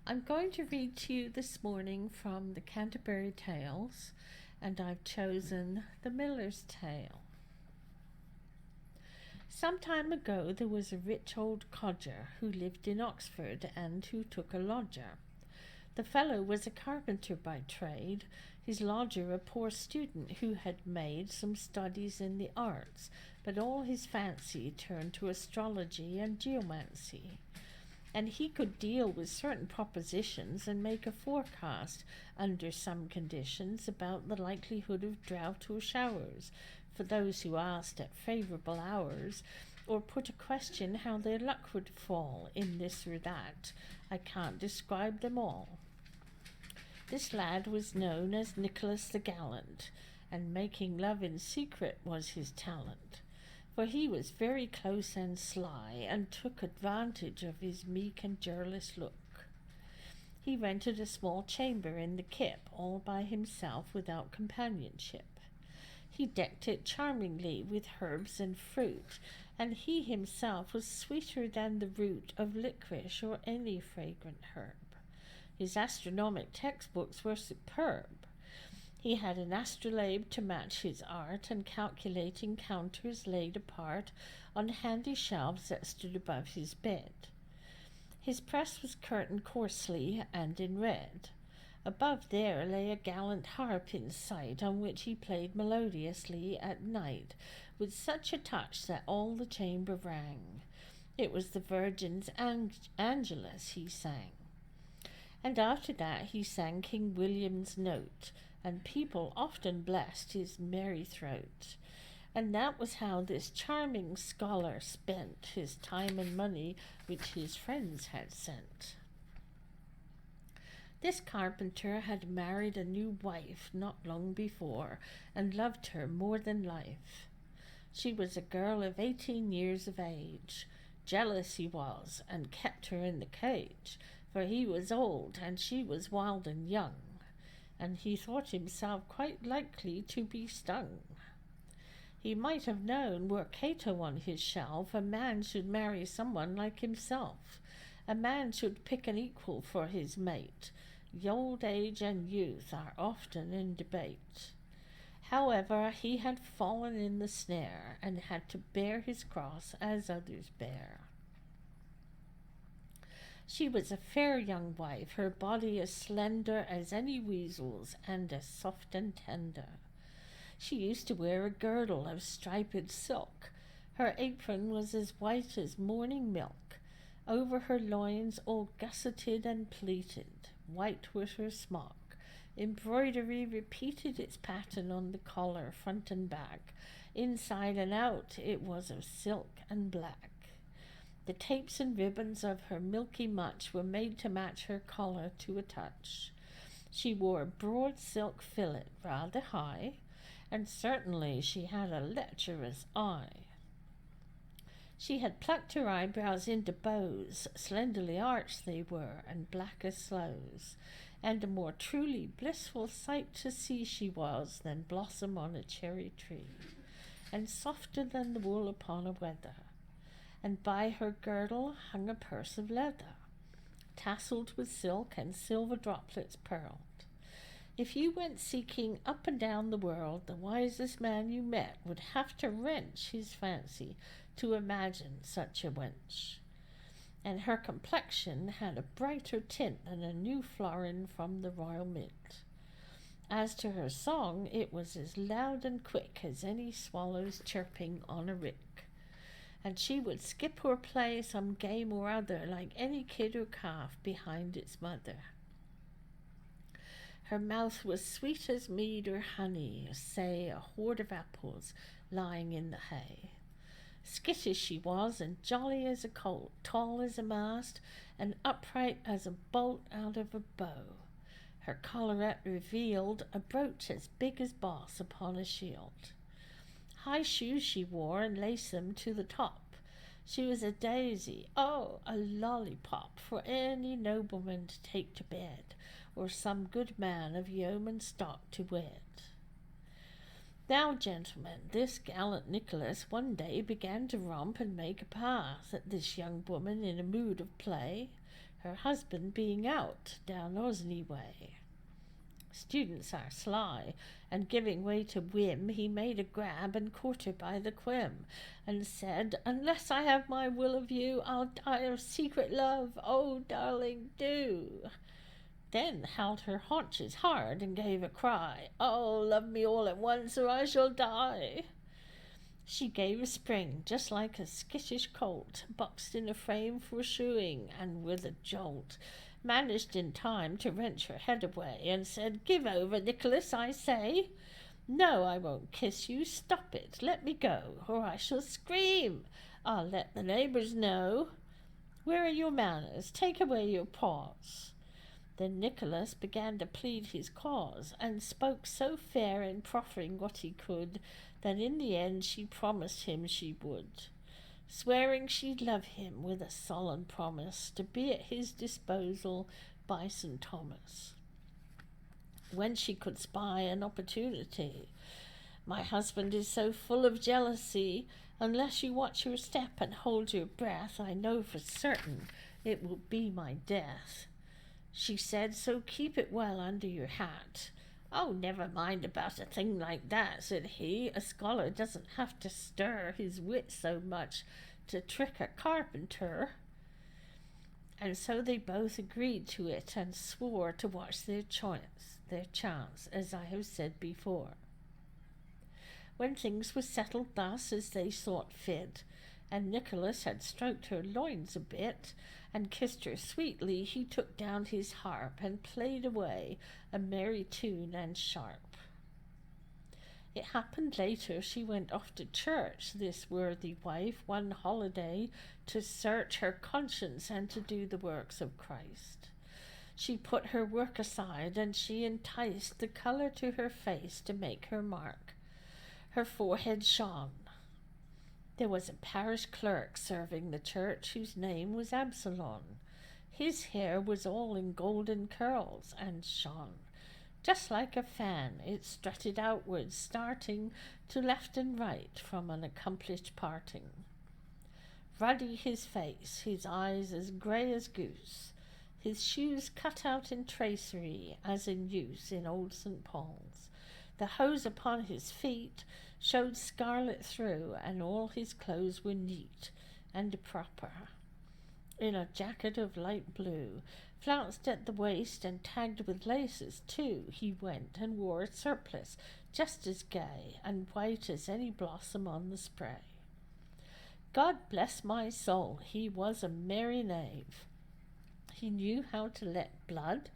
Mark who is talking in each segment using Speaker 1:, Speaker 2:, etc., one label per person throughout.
Speaker 1: I'm going to read to you this morning from the Canterbury Tales, and I've chosen The Miller's Tale. Some time ago there was a rich old codger who lived in Oxford and who took a lodger. The fellow was a carpenter by trade, his lodger a poor student who had made some studies in the arts, but all his fancy turned to astrology and geomancy, and he could deal with certain propositions and make a forecast under some conditions about the likelihood of drought or showers for those who asked at favourable hours, or put a question how their luck would fall in this or that. I can't describe them all. This lad was known as Nicholas the Gallant, and making love in secret was his talent, for he was very close and sly, and took advantage of his meek and garrulous look. He rented a small chamber in the Kip all by himself without companionship. He decked it charmingly with herbs and fruit, and he himself was sweeter than the root of licorice or any fragrant herb. His astronomic textbooks were superb. He had an astrolabe to match his art, and calculating counters laid apart on handy shelves that stood above his bed. His press was curtained coarsely and in red. Above there lay a gallant harp in sight, on which he played melodiously at night, with such a touch that all the chamber rang. It was the Virgin's Angelus he sang. And after that he sang King William's Note, and people often blessed his merry throat. And that was how this charming scholar spent his time and money which his friends had sent. This carpenter had married a new wife not long before, and loved her more than life. She was a girl of 18 years of age. Jealous he was, and kept her in the cage, for he was old, and she was wild and young, and he thought himself quite likely to be stung. He might have known, were Cato on his shelf, a man should marry someone like himself. A man should pick an equal for his mate. The old age and youth are often in debate. However, he had fallen in the snare, and had to bear his cross as others bear. She was a fair young wife, her body as slender as any weasel's, and as soft and tender. She used to wear a girdle of striped silk. Her apron was as white as morning milk. Over her loins all gusseted and pleated, white was her smock. Embroidery repeated its pattern on the collar, front and back. Inside and out it was of silk and black. The tapes and ribbons of her milky mutch were made to match her collar to a touch. She wore a broad silk fillet, rather high, and certainly she had a lecherous eye. She had plucked her eyebrows into bows, slenderly arched they were, and black as sloes, and a more truly blissful sight to see she was than blossom on a cherry tree, and softer than the wool upon a wether. And by her girdle hung a purse of leather, tasselled with silk and silver droplets pearled. If you went seeking up and down the world, the wisest man you met would have to wrench his fancy to imagine such a wench. And her complexion had a brighter tint than a new florin from the Royal Mint. As to her song, it was as loud and quick as any swallow's chirping on a rick, and she would skip or play some game or other like any kid or calf behind its mother. Her mouth was sweet as mead or honey, say a hoard of apples lying in the hay. Skittish she was, and jolly as a colt, tall as a mast, and upright as a bolt out of a bow. Her collarette revealed a brooch as big as boss upon a shield. High shoes she wore, and laced them to the top. She was a daisy, oh, a lollipop, for any nobleman to take to bed, or some good man of yeoman stock to wed. Now, gentlemen, this gallant Nicholas one day began to romp and make a pass at this young woman in a mood of play. her husband being out down Osney way. Students are sly, and giving way to whim, he made a grab and caught her by the quim, and said, "Unless I have my will of you, I'll die of secret love. Oh, darling, do." Then held her haunches hard and gave a cry, "Oh, love me all at once, or I shall die." She gave a spring, just like a skittish colt, boxed in a frame for shoeing, and with a jolt managed in time to wrench her head away, and said, "Give over, Nicholas, I say." "No, I won't kiss you. Stop it. Let me go, or I shall scream. I'll let the neighbours know. Where are your manners? Take away your paws." Then Nicholas began to plead his cause, and spoke so fair in proffering what he could, that in the end she promised him she would, swearing she'd love him with a solemn promise to be at his disposal by St. Thomas when she could spy an opportunity. "My husband is so full of jealousy, unless you watch your step and hold your breath, I know for certain it will be my death," she said, "so keep it well under your hat." "Oh, never mind about a thing like that," said he. "A scholar doesn't have to stir his wit so much to trick a carpenter." And so they both agreed to it, and swore to watch their chance, as I have said before. When things were settled thus as they thought fit, and Nicholas had stroked her loins a bit, and kissed her sweetly, he took down his harp, and played away a merry tune and sharp. It happened later she went off to church, this worthy wife, one holiday, to search her conscience and to do the works of Christ. She put her work aside, and she enticed the colour to her face to make her mark. Her forehead shone. There was a parish clerk serving the church whose name was Absalom. His hair was all in golden curls and shone. Just like a fan, it strutted outwards, starting to left and right from an accomplished parting. Ruddy his face, his eyes as grey as goose, his shoes cut out in tracery, as in use in old St. Paul's. The hose upon his feet showed scarlet through, and all his clothes were neat and proper. In a jacket of light blue, flounced at the waist and tagged with laces too, he went, and wore a surplice just as gay and white as any blossom on the spray. God bless my soul, he was a merry knave. He knew how to let blood,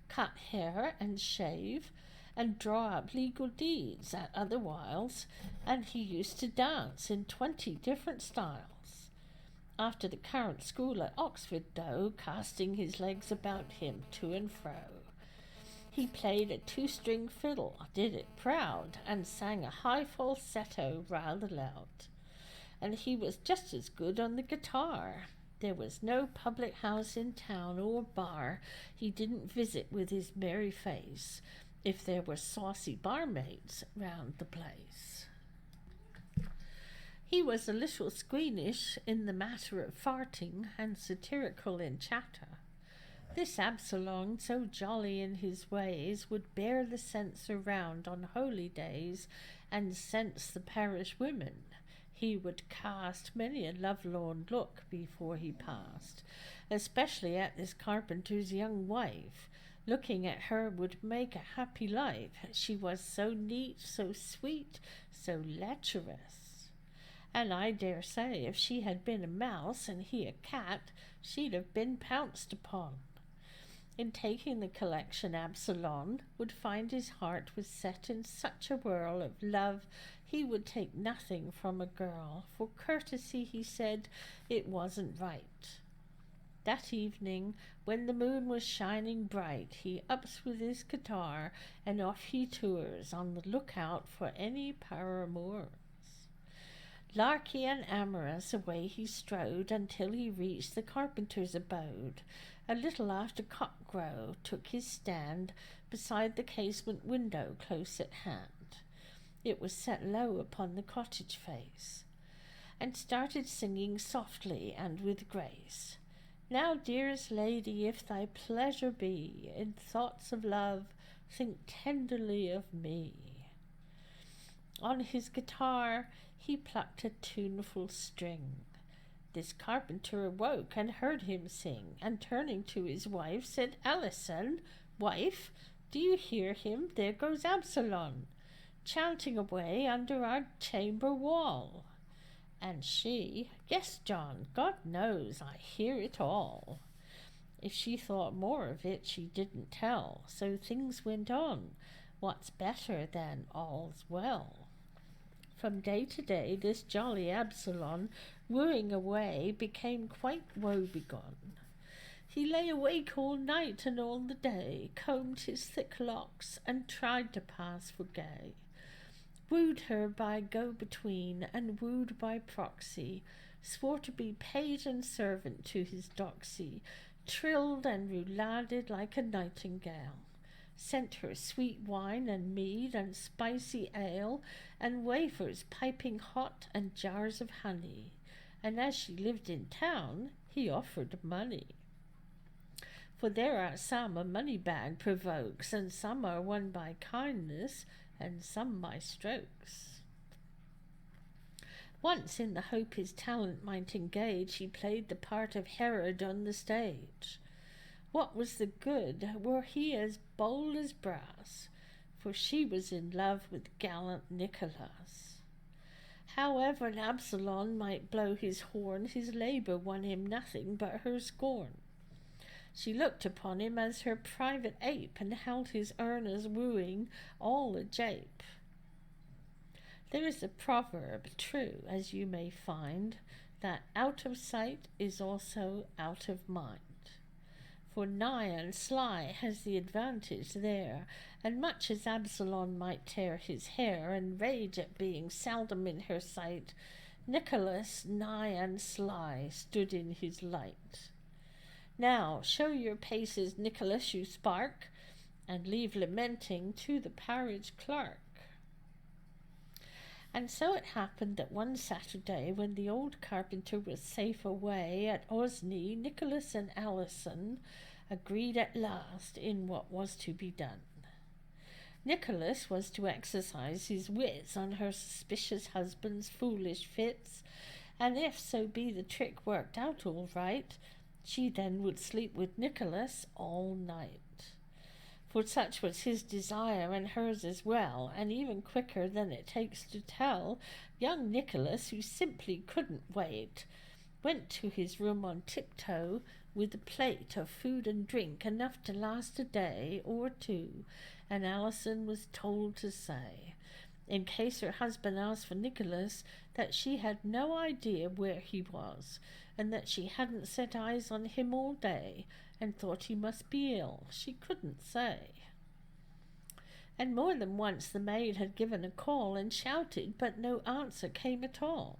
Speaker 1: cut hair and shave, and draw up legal deeds at other whiles, and he used to dance in 20 different styles. After the current school at Oxford, though, casting his legs about him to and fro, he played a 2-string fiddle, did it proud, and sang a high falsetto rather loud. And he was just as good on the guitar. There was no public house in town or bar he didn't visit with his merry face, if there were saucy barmaids round the place. He was a little squeamish in the matter of farting, and satirical in chatter. This Absalom, so jolly in his ways, would bear the censer round on holy days, and cense the parish women. He would cast many a lovelorn look before he passed, especially at this carpenter's young wife. Looking at her would make a happy life. She was so neat, so sweet, so lecherous. And I dare say if she had been a mouse and he a cat, she'd have been pounced upon. In taking the collection, Absalom would find his heart was set in such a whirl of love he would take nothing from a girl. For courtesy, he said, it wasn't right. That evening, when the moon was shining bright, he ups with his guitar, and off he tours, on the lookout for any paramours. Larky and amorous, away he strode, until he reached the carpenter's abode. A little after cockcrow took his stand beside the casement window close at hand. It was set low upon the cottage face, and started singing softly and with grace. Now, dearest lady, if thy pleasure be in thoughts of love, think tenderly of me. On his guitar he plucked a tuneful string. This carpenter awoke and heard him sing, and turning to his wife said, Alison, wife, do you hear him? There goes Absalom, chanting away under our chamber wall. And she, yes, John, God knows I hear it all. If she thought more of it, she didn't tell, so things went on. What's better than all's well? From day to day, this jolly Absalom, wooing away, became quite woebegone. He lay awake all night and all the day, combed his thick locks, and tried to pass for gay. Wooed her by go-between, and wooed by proxy, swore to be page and servant to his doxy, trilled and rouladed like a nightingale, sent her sweet wine and mead and spicy ale, and wafers piping hot and jars of honey, and as she lived in town, he offered money. For there are some a money bag provokes, and some are won by kindness, and some by strokes. Once, in the hope his talent might engage, he played the part of Herod on the stage. What was the good, were he as bold as brass? For she was in love with gallant Nicholas. However Absalom might blow his horn, his labour won him nothing but her scorn. She looked upon him as her private ape, and held his earnest wooing all a jape. There is a proverb, true, as you may find, that out of sight is also out of mind. For nigh and sly has the advantage there, and much as Absalom might tear his hair, and rage at being seldom in her sight, Nicholas, nigh and sly, stood in his light. Now show your paces, Nicholas, you spark, and leave lamenting to the parish clerk. And so it happened that one Saturday, when the old carpenter was safe away at Osney, Nicholas and Alison agreed at last in what was to be done. Nicholas was to exercise his wits on her suspicious husband's foolish fits, and if so be the trick worked out all right, she then would sleep with Nicholas all night. For such was his desire and hers as well, and even quicker than it takes to tell, young Nicholas, who simply couldn't wait, went to his room on tiptoe with a plate of food and drink enough to last a day or two, and Alison was told to say, in case her husband asked for Nicholas, that she had no idea where he was, and that she hadn't set eyes on him all day, and thought he must be ill. She couldn't say. And more than once the maid had given a call and shouted, but no answer came at all.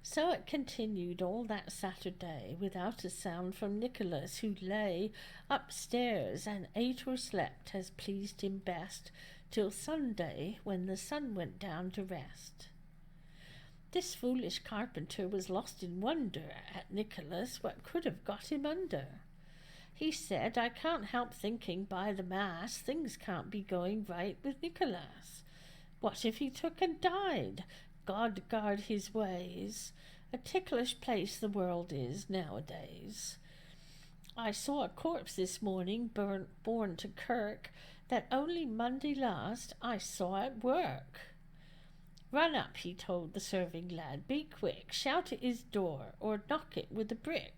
Speaker 1: So it continued all that Saturday, without a sound from Nicholas, who lay upstairs and ate or slept as pleased him best, till Sunday, when the sun went down to rest. This foolish carpenter was lost in wonder at Nicholas, what could have got him under. He said, I can't help thinking by the mass things can't be going right with Nicholas. What if he took and died? God guard his ways. A ticklish place the world is nowadays. I saw a corpse this morning borne to kirk, that only Monday last I saw at work. Run up, he told the serving lad, be quick, shout at his door, or knock it with a brick.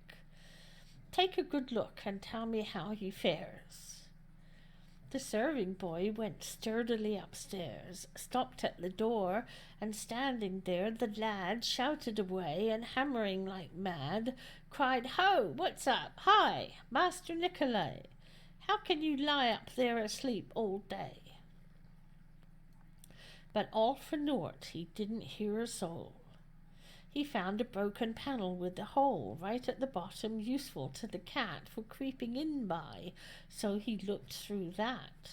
Speaker 1: Take a good look, and tell me how he fares. The serving boy went sturdily upstairs, stopped at the door, and standing there the lad shouted away, and hammering like mad, cried, Ho, what's up? Hi, Master Nicolay, how can you lie up there asleep all day? But all for naught, he didn't hear a soul. He found a broken panel with a hole right at the bottom, useful to the cat for creeping in by, so he looked through that.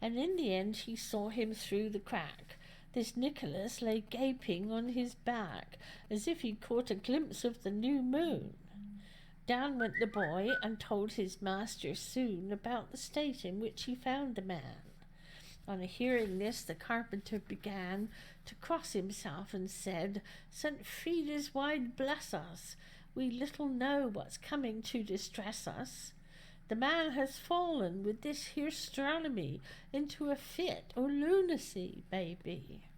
Speaker 1: And in the end he saw him through the crack. This Nicholas lay gaping on his back, as if he caught a glimpse of the new moon. Down went the boy and told his master soon about the state in which he found the man. On hearing this, the carpenter began to cross himself and said, "St. Frida's wide bless us! We little know what's coming to distress us. The man has fallen with this here astronomy into a fit or lunacy, maybe."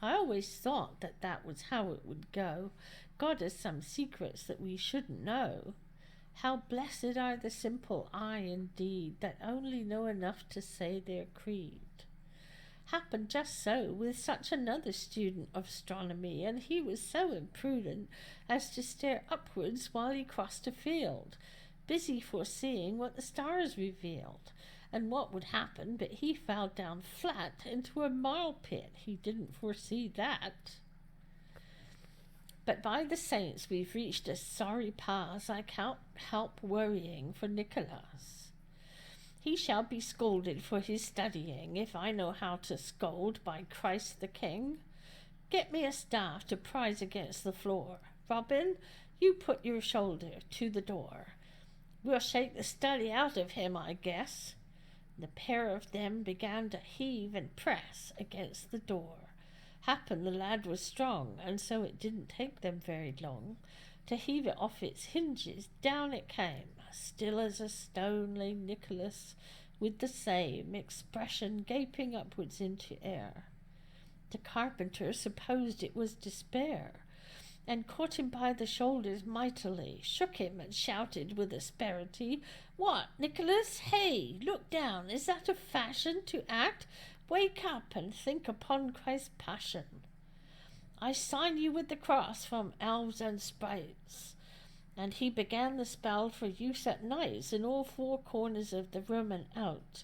Speaker 1: I always thought that was how it would go. God has some secrets that we shouldn't know. How blessed are the simple, aye, indeed, that only know enough to say their creed. Happened just so with such another student of astronomy, and he was so imprudent as to stare upwards while he crossed a field, busy foreseeing what the stars revealed, and what would happen, but he fell down flat into a marl pit. He didn't foresee that. But by the saints, we've reached a sorry pass. I can't help worrying for Nicholas. He shall be scolded for his studying, if I know how to scold, by Christ the King. Get me a staff to prise against the floor. Robin, you put your shoulder to the door. We'll shake the study out of him, I guess. The pair of them began to heave and press against the door. Happened the lad was strong, and so it didn't take them very long to heave it off its hinges. Down it came, still as a stone lay Nicholas, with the same expression gaping upwards into air. The carpenter supposed it was despair, and caught him by the shoulders mightily, shook him and shouted with asperity, "What, Nicholas? Hey, look down! Is that a fashion to act? Wake up and think upon Christ's passion. I sign you with the cross from elves and sprites." And he began the spell for use at nights in all four corners of the room and out,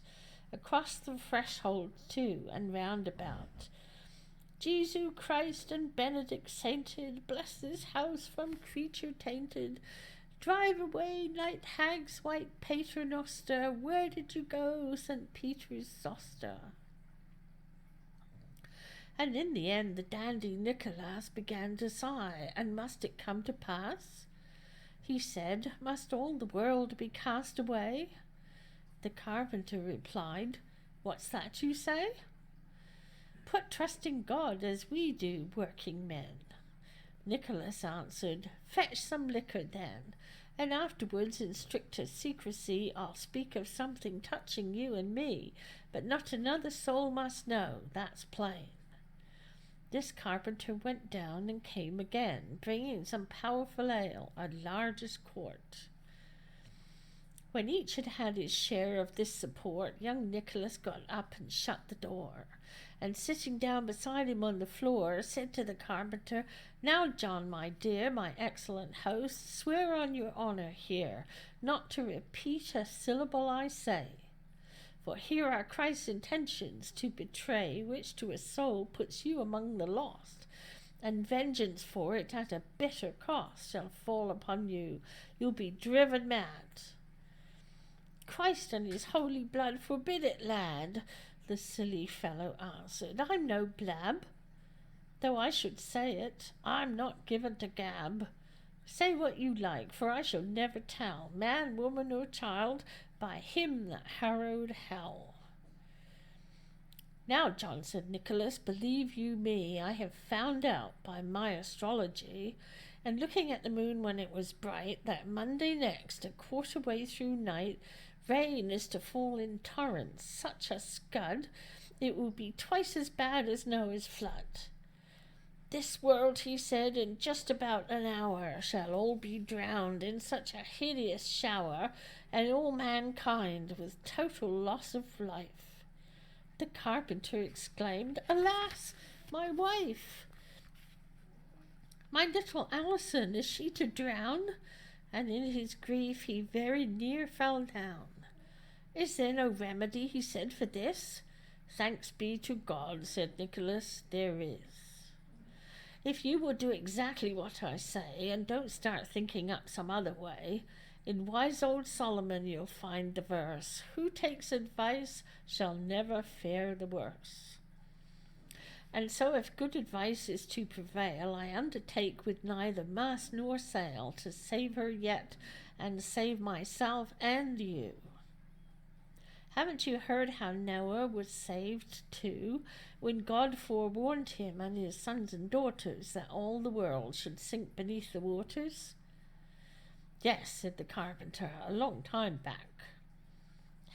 Speaker 1: across the threshold too, and round about. "Jesu Christ and Benedict sainted, bless this house from creature tainted. Drive away, night hags, white paternoster. Where did you go, St. Peter's Zoster?" And in the end the dandy Nicholas began to sigh, and must it come to pass? He said, "Must all the world be cast away?" The carpenter replied, "What's that you say? Put trust in God as we do, working men." Nicholas answered, "Fetch some liquor then, and afterwards in stricter secrecy I'll speak of something touching you and me, but not another soul must know, that's plain." This carpenter went down and came again, bringing some powerful ale, a largest quart. When each had had his share of this support, young Nicholas got up and shut the door, and sitting down beside him on the floor, said to the carpenter, "Now, John, my dear, my excellent host, swear on your honour here not to repeat a syllable I say. For here are Christ's intentions to betray, which to a soul puts you among the lost, and vengeance for it at a bitter cost shall fall upon you. You'll be driven mad." "Christ and his holy blood forbid it, lad," the silly fellow answered. "I'm no blab, though I should say it. I'm not given to gab. Say what you like, for I shall never tell, man, woman, or child, by him that harrowed hell." "Now, John," said Nicholas, "believe you me, I have found out by my astrology, and looking at the moon when it was bright, that Monday next, a quarter way through night, rain is to fall in torrents, such a scud, it will be twice as bad as Noah's flood. This world, he said, in just about an hour, shall all be drowned in such a hideous shower, and all mankind with total loss of life." The carpenter exclaimed, "Alas, my wife! My little Alison, is she to drown?" And in his grief he very near fell down. "Is there no remedy," he said, "for this?" "Thanks be to God," said Nicholas, "there is. If you will do exactly what I say, and don't start thinking up some other way, in wise old Solomon you'll find the verse, 'Who takes advice shall never fare the worse.' And so if good advice is to prevail, I undertake with neither mast nor sail to save her yet, and save myself and you. Haven't you heard how Noah was saved too, when God forewarned him and his sons and daughters that all the world should sink beneath the waters? Yes, said the carpenter, a long time back.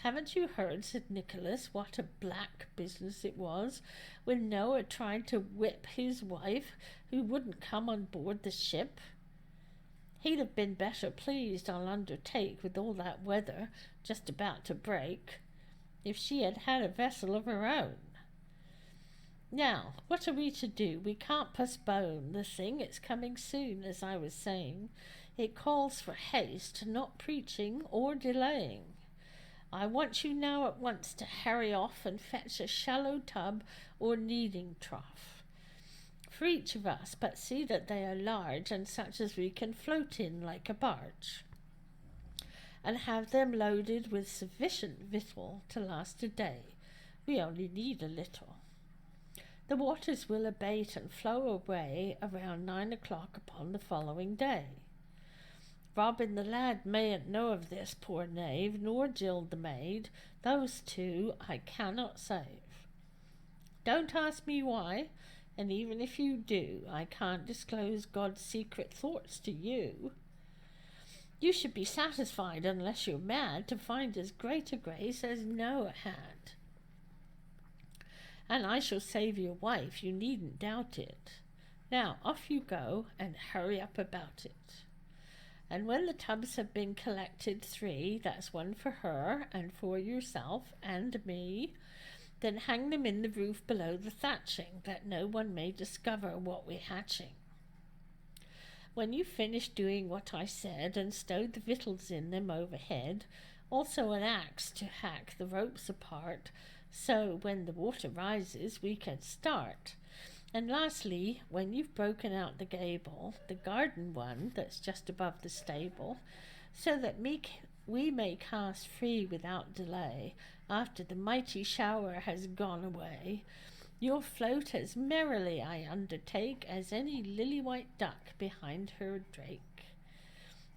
Speaker 1: Haven't you heard, said Nicholas, what a black business it was when Noah tried to whip his wife who wouldn't come on board the ship? He'd have been better pleased, I'll undertake, with all that weather just about to break, if she had had a vessel of her own. Now, what are we to do? We can't postpone the thing. It's coming soon, as I was saying. It calls for haste, not preaching or delaying. I want you now at once to hurry off and fetch a shallow tub or kneading trough for each of us, but see that they are large and such as we can float in like a barge, and have them loaded with sufficient victual to last a day. We only need a little. The waters will abate and flow away around 9 o'clock upon the following day. Robin the lad mayn't know of this, poor knave, nor Jill the maid. Those two I cannot save. Don't ask me why, and even if you do, I can't disclose God's secret thoughts to you. You should be satisfied, unless you're mad, to find as great a grace as Noah had. And I shall save your wife, you needn't doubt it. Now off you go, and hurry up about it. And when the tubs have been collected, 3, that's one for her, and for yourself, and me, then hang them in the roof below the thatching, that no one may discover what we're hatching. When you've finished doing what I said, and stowed the victuals in them overhead, also an axe to hack the ropes apart, so when the water rises we can start. And lastly, when you've broken out the gable, the garden one that's just above the stable, so that we may cast free without delay, after the mighty shower has gone away, you'll float as merrily, I undertake, as any lily-white duck behind her drake.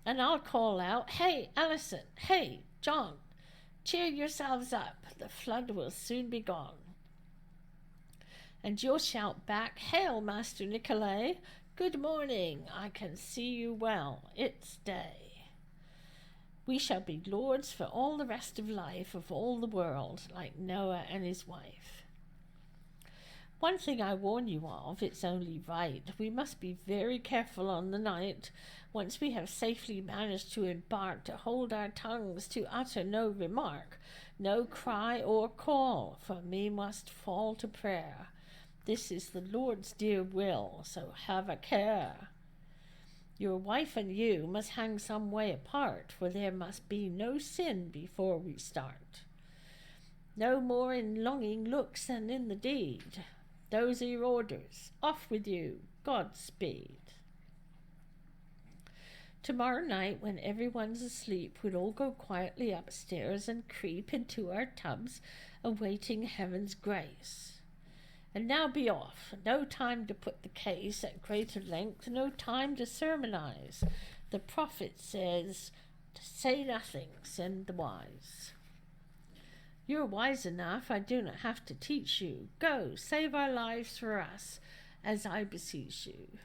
Speaker 1: And I'll call out, "Hey, Alison! Hey, John! Cheer yourselves up, the flood will soon be gone." And you'll shout back, "Hail, Master Nicolay! Good morning, I can see you well, it's day." We shall be lords for all the rest of life of all the world, like Noah and his wife. One thing I warn you of, it's only right, we must be very careful on the night, once we have safely managed to embark, to hold our tongues, to utter no remark, no cry or call, for we must fall to prayer. This is the Lord's dear will, so have a care. Your wife and you must hang some way apart, for there must be no sin before we start. No more in longing looks than in the deed. Those are your orders. Off with you. Godspeed. Tomorrow night, when everyone's asleep, we'll all go quietly upstairs and creep into our tubs, awaiting heaven's grace. And now be off. No time to put the case at greater length, no time to sermonize. The prophet says, to say nothing, send the wise. You're wise enough, I do not have to teach you. Go, save our lives for us, as I beseech you.